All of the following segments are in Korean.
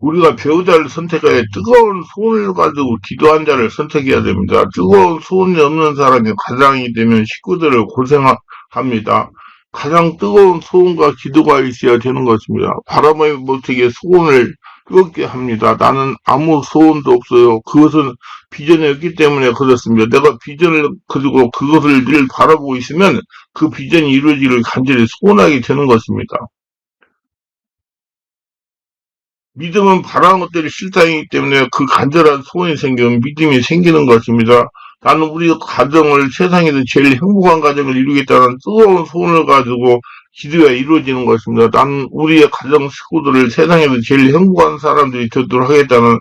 우리가 배우자를 선택할 때 뜨거운 소원을 가지고 기도한 자를 선택해야 됩니다. 뜨거운 소원이 없는 사람이 가장이 되면 식구들을 고생합니다. 가장 뜨거운 소원과 기도가 있어야 되는 것입니다. 바람의 못하게 소원을 뜨겁게 합니다. 나는 아무 소원도 없어요. 그것은 비전이 없기 때문에 그렇습니다. 내가 비전을 가지고 그것을 늘 바라보고 있으면 그 비전이 이루어지기를 간절히 소원하게 되는 것입니다. 믿음은 바라는 것들이 실상이기 때문에 그 간절한 소원이 생기면 믿음이 생기는 것입니다. 나는 우리 가정을 세상에서 제일 행복한 가정을 이루겠다는 뜨거운 소원을 가지고 기도가 이루어지는 것입니다. 나는 우리의 가정 식구들을 세상에서 제일 행복한 사람들이 되도록 하겠다는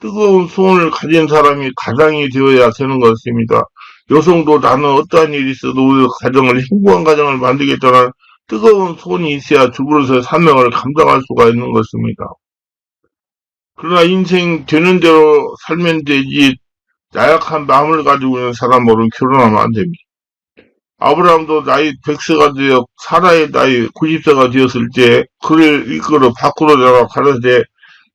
뜨거운 소원을 가진 사람이 가장이 되어야 되는 것입니다. 여성도 나는 어떠한 일이 있어도 우리 가정을 행복한 가정을 만들겠다는 뜨거운 소원이 있어야 주부로서의 사명을 감당할 수가 있는 것입니다. 그러나 인생 되는 대로 살면 되지 나약한 마음을 가지고 있는 사람으로는 결혼하면 안 됩니다. 아브라함도 나이 100세가 되어 사라의 나이 90세가 되었을 때 그를 이끌어 밖으로 나가 가라사대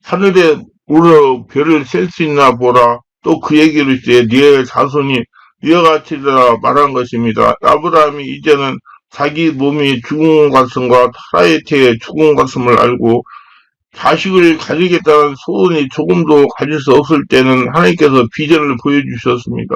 하늘에 우러 별을 셀 수 있나 보라. 또 그 얘기를 이제 네 자손이 네와 같이라 말한 것입니다. 아브라함이 이제는 자기 몸이 죽은 것과 사라의 태의 죽은 것임을 알고 자식을 가지겠다는 소원이 조금도 가질 수 없을 때는 하나님께서 비전을 보여주셨습니다.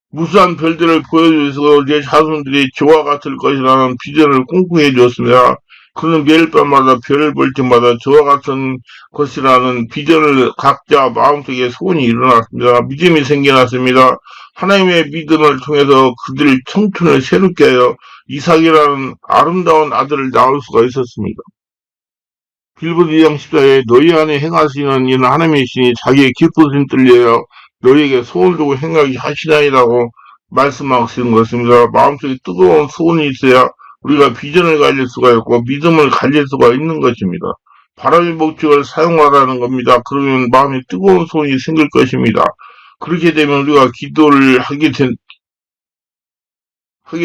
무수한 별들을 보여주셔서 내 자손들이 저와 같을 것이라는 비전을 꿈꾸게 해주었습니다. 그는 매일 밤마다 별을 볼 때마다 저와 같은 것이라는 비전을 각자 마음속에 소원이 일어났습니다. 믿음이 생겨났습니다. 하나님의 믿음을 통해서 그들의 청춘을 새롭게 하여 이삭이라는 아름다운 아들을 낳을 수가 있었습니다. 빌보드 2장 14에 너희 안에 행하시는 이는 하나님의 신이 자기의 기쁘신 뜻이에요. 너희에게 소원을 두고 행하게 하시나이라고 말씀하시는 것입니다. 마음속에 뜨거운 소원이 있어야 우리가 비전을 가질 수가 있고 믿음을 가질 수가 있는 것입니다. 바람의 목적을 사용하라는 겁니다. 그러면 마음에 뜨거운 소원이 생길 것입니다. 그렇게 되면 우리가 기도를 하게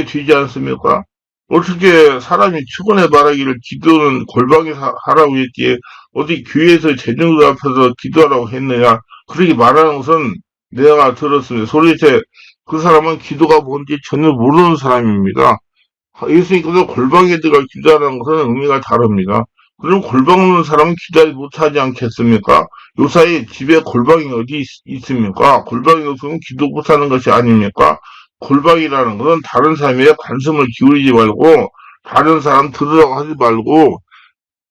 되지 않습니까? 어떻게 사람이 최근에 말하기를 기도는 골방에서 하라고 했기에 어디 교회에서 재정도 앞에서 기도하라고 했느냐 그렇게 말하는 것은 내가 들었습니다. 소리째 그 사람은 기도가 뭔지 전혀 모르는 사람입니다. 예수님께서 골방에 들어가 기도하는 것은 의미가 다릅니다. 그럼 골방 없는 사람은 기도하지 못하지 않겠습니까? 요사이 집에 골방이 어디 있습니까? 골방이 없으면 기도 못하는 것이 아닙니까? 골방이라는 것은 다른 사람에 관심을 기울이지 말고 다른 사람 들으라고 하지 말고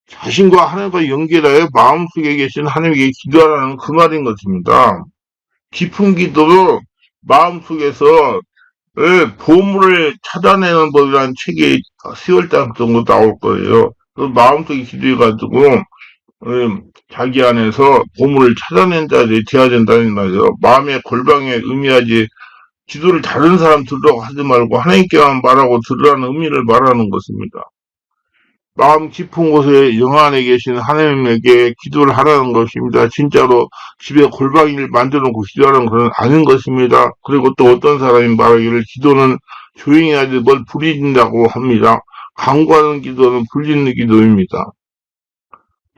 자신과 하나님과 연결하여 마음속에 계신 하나님에게 기도하라는 그 말인 것입니다. 깊은 기도로 마음속에서 보물을 찾아내는 법이라는 책이 10월달 정도 나올 거예요. 그 마음속에 기도해가지고 자기 안에서 보물을 찾아낸 자들이 되어야 된다는 말이에요. 마음의 골방에 의미하지 기도를 다른 사람 들으라고 하지 말고 하나님께만 말하고 들으라는 의미를 말하는 것입니다. 마음 깊은 곳에 영 안에 계신 하나님에게 기도를 하라는 것입니다. 진짜로 집에 골방이를 만들어 놓고 기도하는 것은 아닌 것입니다. 그리고 또 어떤 사람이 말하기를 기도는 조용히 하지 뭘 부리진다고 합니다. 간구하는 기도는 불리는 기도입니다.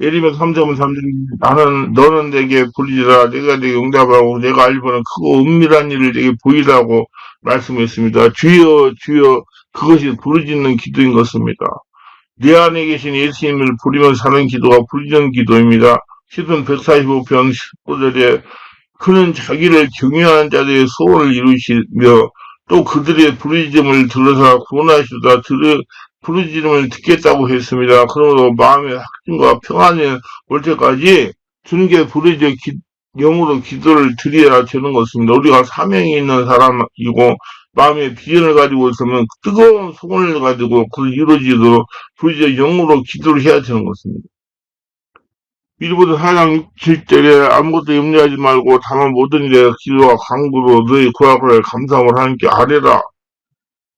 예리면 3장 3절 너는 내게 부르짖으라 내가 내게 응답하고 내가 알기보는 크고 은밀한 일을 내게 보이라고 말씀했습니다. 주여 주여 그것이 부르짖는 기도인 것입니다. 내 안에 계신 예수님을 부리며 사는 기도가 부르짖는 기도입니다. 시편 145편 19절에 그는 자기를 경외하는 자들의 소원을 이루시며 또 그들의 부르짖음을 들어서 구원하시다 부르짖음을 듣겠다고 했습니다. 그러므로 마음의 확신과 평안이 올 때까지 주님께 부르짖어 영으로 기도를 드려야 되는 것입니다. 우리가 사명이 있는 사람이고 마음의 비전을 가지고 있으면 뜨거운 소원을 가지고 그 이루어지도록 부르짖어 영으로 기도를 해야 되는 것입니다. 빌보드 4장 7절에 아무것도 염려하지 말고 다만 모든 일에 기도와 간구로 너희 구하고 감사함을 하나님께 아뢰라.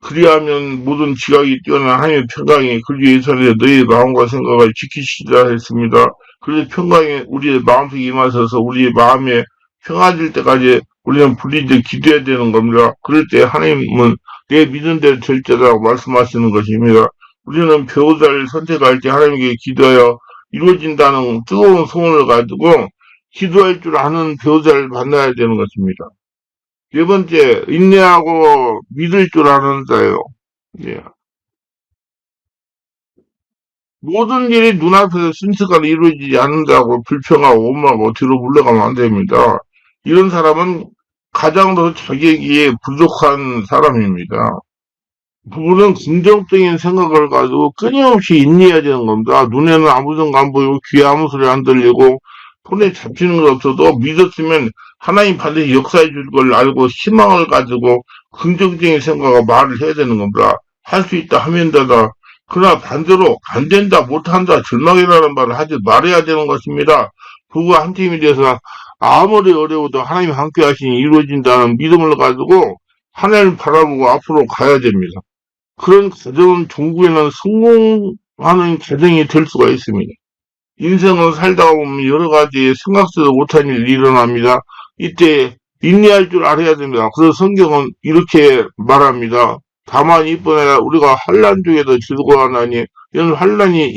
그리하면 모든 지각이 뛰어난 하나님의 평강이 그리고 예수님의 너희 마음과 생각을 지키시리라 했습니다. 그래서 평강이 우리의 마음속에 임하셔서 우리의 마음에 평안해질 때까지 우리는 부르짖어 기도해야 되는 겁니다. 그럴 때 하나님은 내 믿은 대로 될 때라고 말씀하시는 것입니다. 우리는 배우자를 선택할 때 하나님께 기도하여 이루어진다는 뜨거운 소원을 가지고 기도할 줄 아는 배우자를 만나야 되는 것입니다. 네 번째, 인내하고 믿을 줄 아는 자예요. 예. 모든 일이 눈앞에서 순식간에 이루어지지 않는다고 불평하고 원망하고 뒤로 물러가면 안 됩니다. 이런 사람은 가장으로 자격이 부족한 사람입니다. 그분은 긍정적인 생각을 가지고 끊임없이 인내해야 되는 겁니다. 눈에는 아무것도 안 보이고 귀에 아무 소리 안 들리고 손에 잡히는 것 없어도 믿었으면 하나님 반드시 역사해 줄 걸 알고 희망을 가지고 긍정적인 생각과 말을 해야 되는 겁니다. 할 수 있다 하면 되다. 그러나 반대로 안 된다, 못한다, 절망이라는 말을 하지 말아야 되는 것입니다. 부부가 한 팀이 돼서 아무리 어려워도 하나님 함께 하시니 이루어진다는 믿음을 가지고 하나님을 바라보고 앞으로 가야 됩니다. 그런 가정은 종국에는 성공하는 가정이 될 수가 있습니다. 인생을 살다 보면 여러 가지 생각지도 못한 일이 일어납니다. 이때 인내할 줄 알아야 됩니다. 그래서 성경은 이렇게 말합니다. 다만 이번에 우리가 환난 중에도 즐거워하나니 이런 환난이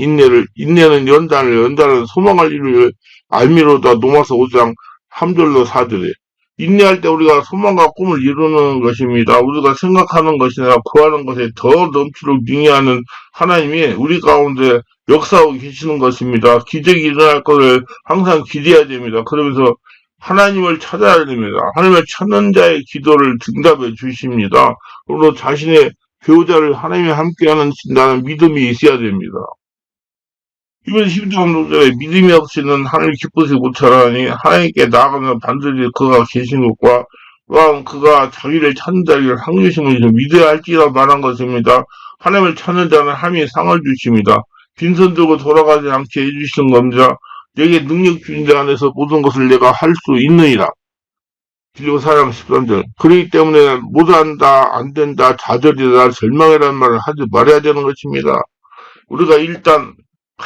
인내는 연단은 소망을 이루길 알미로다. 로마서 5장 3절로 4절에 인내할 때 우리가 소망과 꿈을 이루는 것입니다. 우리가 생각하는 것이나 구하는 것에 더 넘치도록 능히하는 하나님이 우리 가운데 역사하고 계시는 것입니다. 기적이 일어날 것을 항상 기대해야 됩니다. 그러면서 하나님을 찾아야 됩니다. 하나님을 찾는 자의 기도를 응답해 주십니다. 그리고 자신의 배우자를 하나님이 함께하는 다는 믿음이 있어야 됩니다. 이번 12장 노절에 믿음이 없이는 하나님 기쁘지 못하라니 하나님께 나아가면 반드시 그가 계신 것과 또한 그가 자기를 찾는 자를 항주심을 믿어야 할지라 말한 것입니다. 하나님을 찾는 자는 하나님이 상을 주십니다. 빈손 들고 돌아가지 않게 해주시는 겁니다. 내게 능력 주신 자 안에서 모든 것을 내가 할 수 있느니라. 그리고 사랑 13절. 그렇기 때문에 못한다, 안 된다, 좌절이다, 절망이라는 말을 하지 말아야 되는 것입니다. 우리가 일단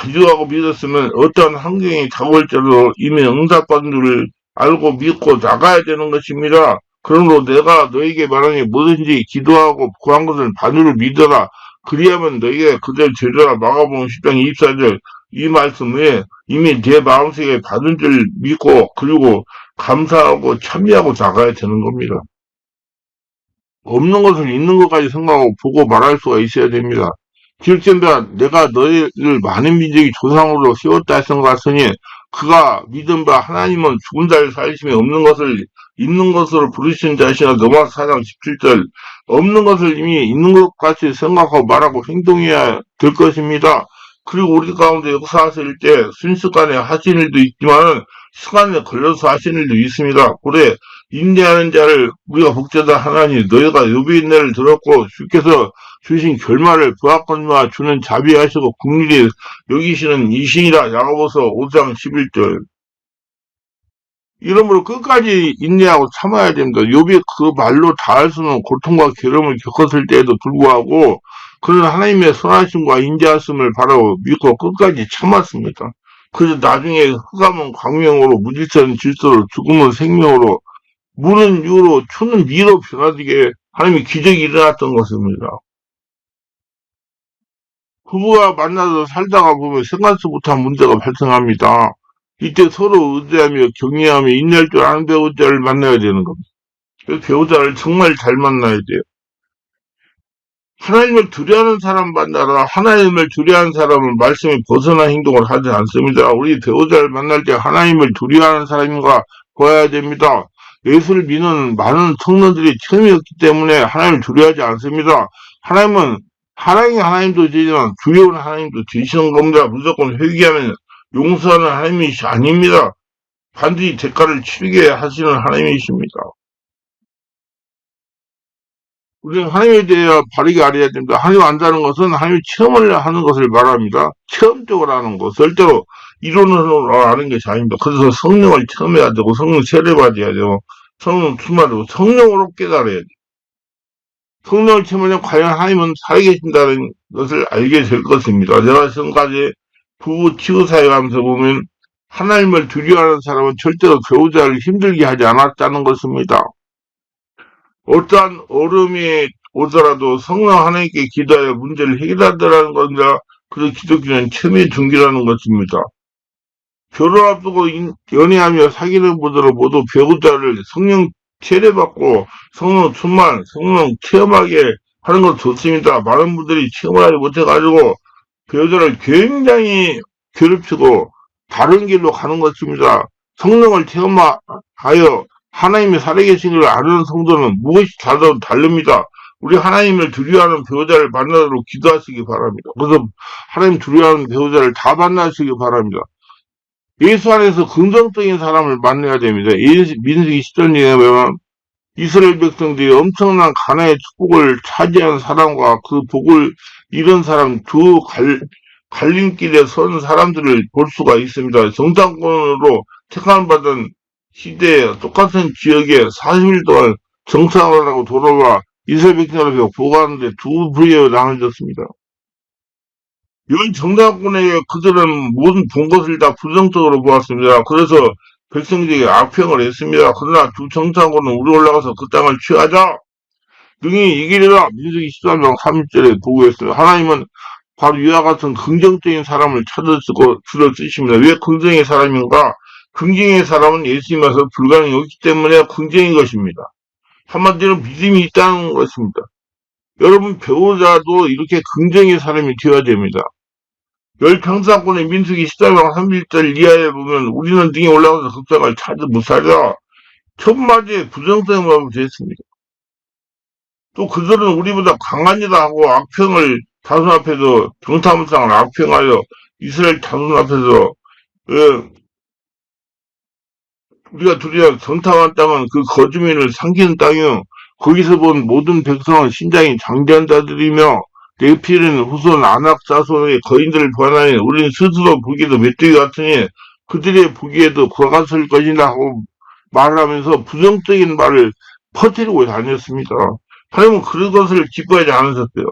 기도하고 믿었으면 어떤 환경이 다가올지라도 이미 응답받은 줄을 알고 믿고 나가야 되는 것입니다. 그러므로 내가 너에게 말하니 뭐든지 기도하고 구한 것을 반으로 믿어라. 그리하면 너에게 그대로 되리라. 마가복음 10장 24절. 이 말씀에 이미 내 마음속에 받은 줄 믿고 그리고 감사하고 참여하고 나가야 되는 겁니다. 없는 것을 있는 것까지 생각하고 보고 말할 수가 있어야 됩니다. 기록된다. 내가 너희를 많은 민족이 조상으로 세웠다 생각하으니 그가 믿은 바 하나님은 죽은 자를 살리심이 없는 것을 있는 것으로 부르신 자시나 로마서 4장 17절. 없는 것을 이미 있는 것 같이 생각하고 말하고 행동해야 될 것입니다. 그리고 우리 가운데 역사하실 때 순식간에 하신 일도 있지만 시간에 걸려서 하신 일도 있습니다. 그래 인내하는 자를 우리가 복제다 하나니 너희가 욥의 인내를 들었고 주께서 주신 결말을 부하건마 주는 자비하시고 국률이 여기시는 이신이라. 야고보서 5장 11절. 이러므로 끝까지 인내하고 참아야 됩니다. 욥이 그 말로 다할 수는 고통과 괴로움을 겪었을 때에도 불구하고 그는 하나님의 선하심과 인자하심을 바라고 믿고 끝까지 참았습니다. 그래서 나중에 흑암은 광명으로 무질서는 질서로 죽음은 생명으로 물은 유로 추는 미로 변화되게 하나님이 기적이 일어났던 것입니다. 부부가 만나서 살다가 보면 생각지 못한 문제가 발생합니다. 이때 서로 의지하며 격려하며 인내할 줄 아는 배우자를 만나야 되는 겁니다. 그 배우자를 정말 잘 만나야 돼요. 하나님을 두려워하는 사람 만나라. 하나님을 두려워하는 사람은 말씀에 벗어난 행동을 하지 않습니다. 우리 배우자를 만날 때 하나님을 두려워하는 사람인가 보아야 됩니다. 예수를 믿는 많은 청년들이 처음이었기 때문에 하나님을 두려워하지 않습니다. 하나님은 사랑의 하나님도 되지만 두려운 하나님도 되시는 겁니다. 무조건 회개하면 용서하는 하나님이 아닙니다. 반드시 대가를 치르게 하시는 하나님이십니다. 우리는 하나님에 대해 바르게 알아야 됩니다. 하나님 안다는 것은 하나님이 체험을 하는 것을 말합니다. 체험적으로 하는 것, 절대로 이론으로 아는 것이 아닙니다. 그래서 성령을 체험해야 되고 성령 세례받아야 되고 성령 충만하고 성령으로 깨달아야 돼요. 성령을 체험하면 과연 하나님은 살아계신다는 것을 알게 될 것입니다. 제가 지금까지 부부 치유 사역하면서 보면 하나님을 두려워하는 사람은 절대로 배우자를 힘들게 하지 않았다는 것입니다. 어떠한 어려움이 오더라도 성령 하나님께 기도하여 문제를 해결하더라는 겁니다. 그래서 기독교는 체험의 종교라는 것입니다. 결혼 앞두고 연애하며 사귀는 분들은 모두 배우자를 성령 세례받고 성령 충만, 성령 체험하게 하는 것 좋습니다. 많은 분들이 체험을 하지 못해가지고 배우자를 굉장히 괴롭히고 다른 길로 가는 것입니다. 성령을 체험하여 하나님이 살아계신 걸 아는 성도는 무엇이 다릅니다. 우리 하나님을 두려워하는 배우자를 만나도록 기도하시기 바랍니다. 그래서 하나님 두려워하는 배우자를 다 만나시기 바랍니다. 예수 안에서 긍정적인 사람을 만나야 됩니다. 민수기 10전에 보면 이스라엘 백성들이 엄청난 가나의 축복을 차지한 사람과 그 복을 잃은 사람 두 갈림길에 선 사람들을 볼 수가 있습니다. 정탐꾼으로 택함받은 시대에 똑같은 지역에 40일 동안 정탐을 하고 돌아와 이스라엘 백성을 앞에 보고하는데 두 부류에 나눠졌습니다. 이런 정당권에 그들은 모든 본 것을 다 부정적으로 보았습니다. 그래서 백성들에게 악평을 했습니다. 그러나 두 정당권은 우리 올라가서 그 땅을 취하자. 능히 이기리라. 민수기 13장 30절에 보고했습니다. 하나님은 바로 이와 같은 긍정적인 사람을 찾아쓰고 들어쓰십니다. 왜 긍정의 사람인가? 긍정의 사람은 예수님에서 불가능이 없기 때문에 긍정인 것입니다. 한마디로 믿음이 있다는 것입니다. 여러분 배우자도 이렇게 긍정의 사람이 되어야 됩니다. 열평사권의 민수기 14장 31절 이하에 보면 우리는 등에 올라가서 극장을 찾아 못살자 첫마디에 부정성을 하고 됐습니다. 또 그들은 우리보다 강하니다 하고 악평을 자손 앞에서 정탐상을 악평하여 이스라엘 자손 앞에서 우리가 두려워 정탐한 땅은 그 거주민을 삼키는 땅이요 거기서 본 모든 백성은 신장이 장대한 자들이며 내 피는 후손 안악 자손의 거인들을 보아하니 우리는 스스로 보기에도 메뚜기 같으니 그들의 보기에도 그와 같을 것이다 하고 말하면서 부정적인 말을 퍼뜨리고 다녔습니다. 하나님은 그런 것을 기뻐하지 않으셨어요.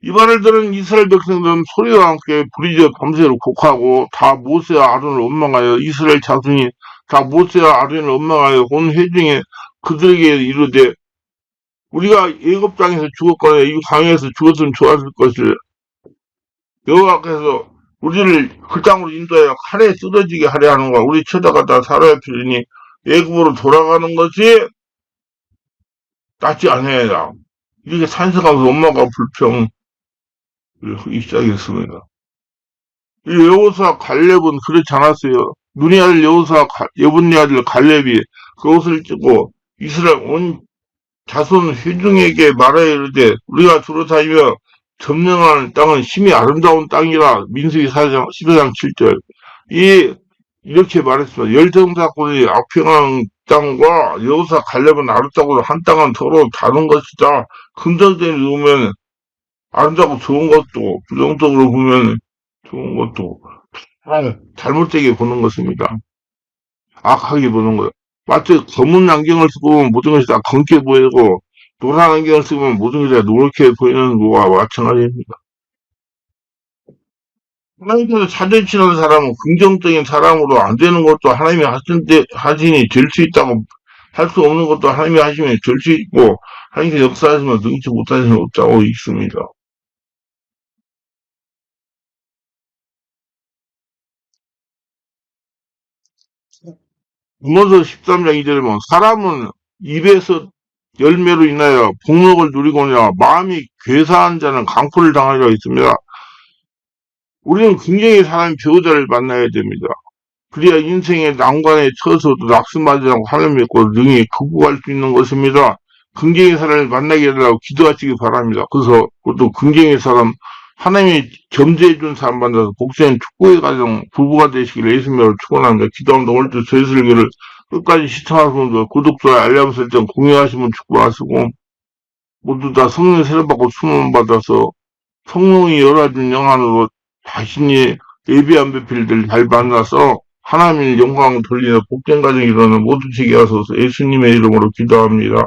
이 말을 들은 이스라엘 백성들은 소리와 함께 부르짖어 밤새로 곡하고 다 모세와 아론을 원망하여 이스라엘 자손이 다 모세와 아론을 원망하여 온 회중에 그들에게 이르되 우리가 애굽 땅에서 죽었거나 이 강에서 죽었으면 좋았을 것을 여호와께서 우리를 그 땅으로 인도하여 칼에 쓰러지게 하려 하는가 우리 쳐다가다 살아야 필리니 애굽으로 돌아가는 것이 낫지 않아야 이렇게 산성하면서 원망과 불평을 하기 시작했습니다. 이 여호수아 갈렙은 그렇지 않았어요. 눈의 아들 여호수아 여분의 아들 갈렙이 그것을 찍고 이스라엘 온 자손 회중에게 말하여 이르되 우리가 주로 다니며 점령하는 땅은 심히 아름다운 땅이라 민수기 15장 7절 이렇게 말했습니다. 열정사건의 악평한 땅과 여호수아 갈렙은 아름답고 한 땅은 서로 다른 것이다. 긍정적으로 보면 아름답고 좋은 것도 부정적으로 보면 좋은 것도 잘못되게 보는 것입니다. 악하게 보는 거예요. 마치 검은 안경을 쓰고 보면 모든 것이 다 검게 보이고 노란 안경을 쓰고 보면 모든 것이 다 노랗게 보이는 거와 마찬가지입니다. 하나님께서 찾으시는 사람은 긍정적인 사람으로 안 되는 것도 하나님이 하시니 될 수 있다고 할 수 없는 것도 하나님이 하시면 될 수 있고 하나님께서 역사하시면 능치 못하시면 없다고 있습니다. 음모서 13장 2절에 보면 사람은 입에서 열매로 인하여 복목을 누리고냐 마음이 괴사한 자는 강포를 당하리라 있습니다. 우리는 굉장히 사람의 배우자를 만나야 됩니다. 그래야 인생의 난관에 처해서도 낙심하지 않고 하나님 믿고 능히 극복할 수 있는 것입니다. 긍정의 사람을 만나게 해달라고 기도하시기 바랍니다. 그래서 또 긍정의 사람 하나님이 겸재해준 사람 만나서 복수한 축복의 가정 부부가 되시기를 예수님으로 축원합니다. 기도합니다. 오늘도 저희 설교를 끝까지 시청하신 분들 구독, 좋아요, 알람 설정 공유하시면 축복하시고 모두 다 성령 세례받고 수문 받아서 성령이 열어준 영안으로 자신이 예비한 배필들 잘 만나서 하나님의 영광을 돌리는 복된 가정이 일어나는 모든 세계 하소서 예수님의 이름으로 기도합니다.